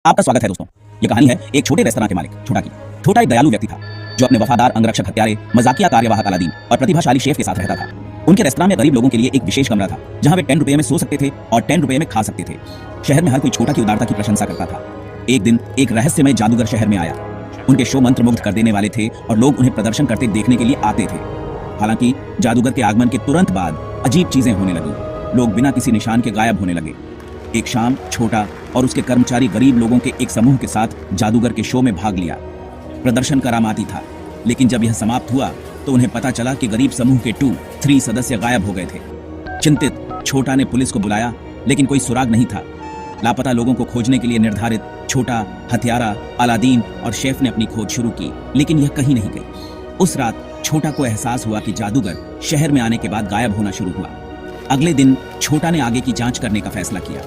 आपका स्वागत है दोस्तों। ये कहानी है एक छोटे रेस्तरां के मालिक छोटा की। छोटा एक दयालु व्यक्ति था जो अपने वफादार अंगरक्षक हत्यारे, मजाकिया कार्यवाहक अलादीन और प्रतिभाशाली शेफ के साथ रहता था। उनके रेस्तरां में गरीब लोगों के लिए एक विशेष कमरा था जहां वे 10 रुपए में सो सकते थे और 10 रुपए में खा सकते थे। शहर में हर कोई छोटा की उदारता की प्रशंसा करता था। एक दिन एक रहस्यमय जादूगर शहर में आया। उनके शो मंत्रमुग्ध कर देने वाले थे और लोग उन्हें प्रदर्शन करते देखने के लिए आते थे। हालांकि जादूगर के आगमन के तुरंत बाद अजीब चीजें होने लगी। लोग बिना किसी निशान के गायब होने लगे। एक शाम छोटा और उसके कर्मचारी गरीब लोगों के एक समूह के साथ जादूगर के शो में भाग लिया। प्रदर्शन करामाती था, लेकिन जब यह समाप्त हुआ तो उन्हें पता चला कि गरीब समूह के 3 सदस्य गायब हो गए थे। चिंतित छोटा ने पुलिस को बुलाया, लेकिन कोई सुराग नहीं था। लापता लोगों को खोजने के लिए निर्धारित छोटा, हत्यारा, अलादीन और शेफ ने अपनी खोज शुरू की, लेकिन यह कहीं नहीं गई। उस रात छोटा को एहसास हुआ कि जादूगर शहर में आने के बाद गायब होना शुरू हुआ। अगले दिन छोटा ने आगे की जांच करने का फैसला किया।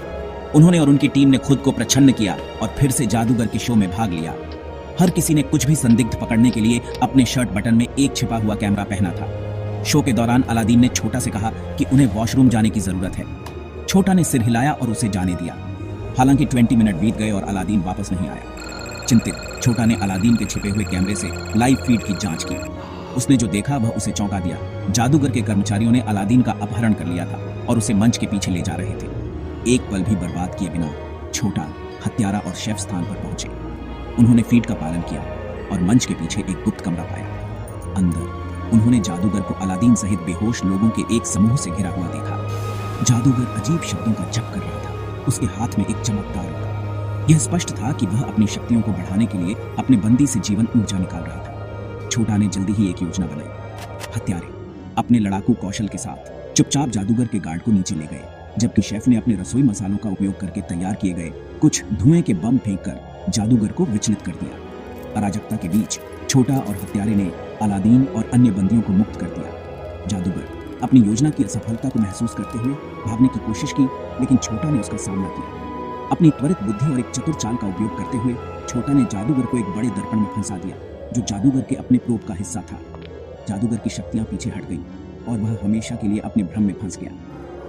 उन्होंने और उनकी टीम ने खुद को प्रछन्न किया और फिर से जादूगर के शो में भाग लिया। हर किसी ने कुछ भी संदिग्ध पकड़ने के लिए अपने शर्ट बटन में एक छिपा हुआ कैमरा पहना था। शो के दौरान अलादीन ने छोटा से कहा कि उन्हें वॉशरूम जाने की जरूरत है। छोटा ने सिर हिलाया और उसे जाने दिया। हालांकि 20 मिनट बीत गए और अलादीन वापस नहीं आया। चिंतित छोटा ने अलादीन के छिपे हुए कैमरे से लाइव फीड की जांच की। उसने जो देखा वह उसे चौंका दिया। जादूगर के कर्मचारियों ने अलादीन का अपहरण कर लिया था और उसे मंच के पीछे ले जा रहे थे। एक पल भी बर्बाद किए बिना छोटा, हत्यारा और शेफ स्थान पर पहुंचे। उन्होंने फीड का पालन किया और मंच के पीछे एक गुप्त कमरा पाया। अंदर उन्होंने जादूगर को अलादीन सहित बेहोश लोगों के एक समूह से घिरा हुआ देखा। जादूगर अजीब शब्दों का जप कर रहा था। उसके हाथ में एक चमकदार था। यह स्पष्ट था कि वह अपनी शक्तियों को बढ़ाने के लिए अपने बंदी से जीवन ऊर्जा निकाल रहा था। छोटा ने जल्दी ही एक योजना बनाई। हत्यारे अपने लड़ाकू कौशल के साथ चुपचाप जादूगर के गार्ड को नीचे ले गए, जबकि शेफ ने अपने रसोई मसालों का उपयोग करके तैयार किए गए कुछ धुएं के बम फेंककर जादूगर को विचलित कर दिया। अराजकता के बीच छोटा और हत्यारे ने अलादीन और अन्य बंदियों को मुक्त कर दिया। जादूगर अपनी योजना की असफलता को महसूस करते हुए भागने की कोशिश की, लेकिन छोटा ने उसका सामना किया। अपनी त्वरित बुद्धि और एक चतुर चाल का उपयोग करते हुए छोटा ने जादूगर को एक बड़े दर्पण में फंसा दिया, जो जादूगर के अपने प्रोब का हिस्सा था। जादूगर की शक्तियां पीछे हट गईं और वह हमेशा के लिए अपने भ्रम में फंस गया।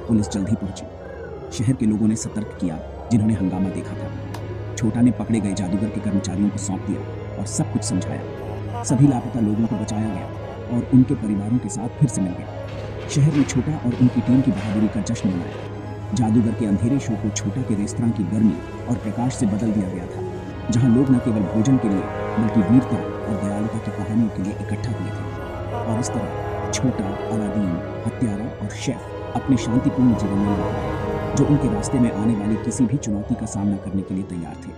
पुलिस जल्द ही पहुंची। शहर के लोगों ने सतर्क किया जिन्होंने हंगामा देखा था। छोटा ने पकड़े गए जादूगर के कर्मचारियों को सौंप दिया और सब कुछ समझाया। सभी लापता लोगों को बचाया गया और उनके परिवारों के साथ फिर से मिल गया। शहर में छोटा और उनकी टीम की बहादुरी का जश्न मनाया। जादूगर के अंधेरे शो को छोटा के रेस्तरां की गर्मी और प्रकाश से बदल दिया गया था, जहां लोग न केवल भोजन के लिए बल्कि वीरता और दयालुता की कहानियों के लिए इकट्ठा हुए थे। और इस तरह छोटा, अलादीन, हत्यारा और शेफ अपने शांतिपूर्ण जीवन में लौट आए, जो उनके रास्ते में आने वाली किसी भी चुनौती का सामना करने के लिए तैयार थे।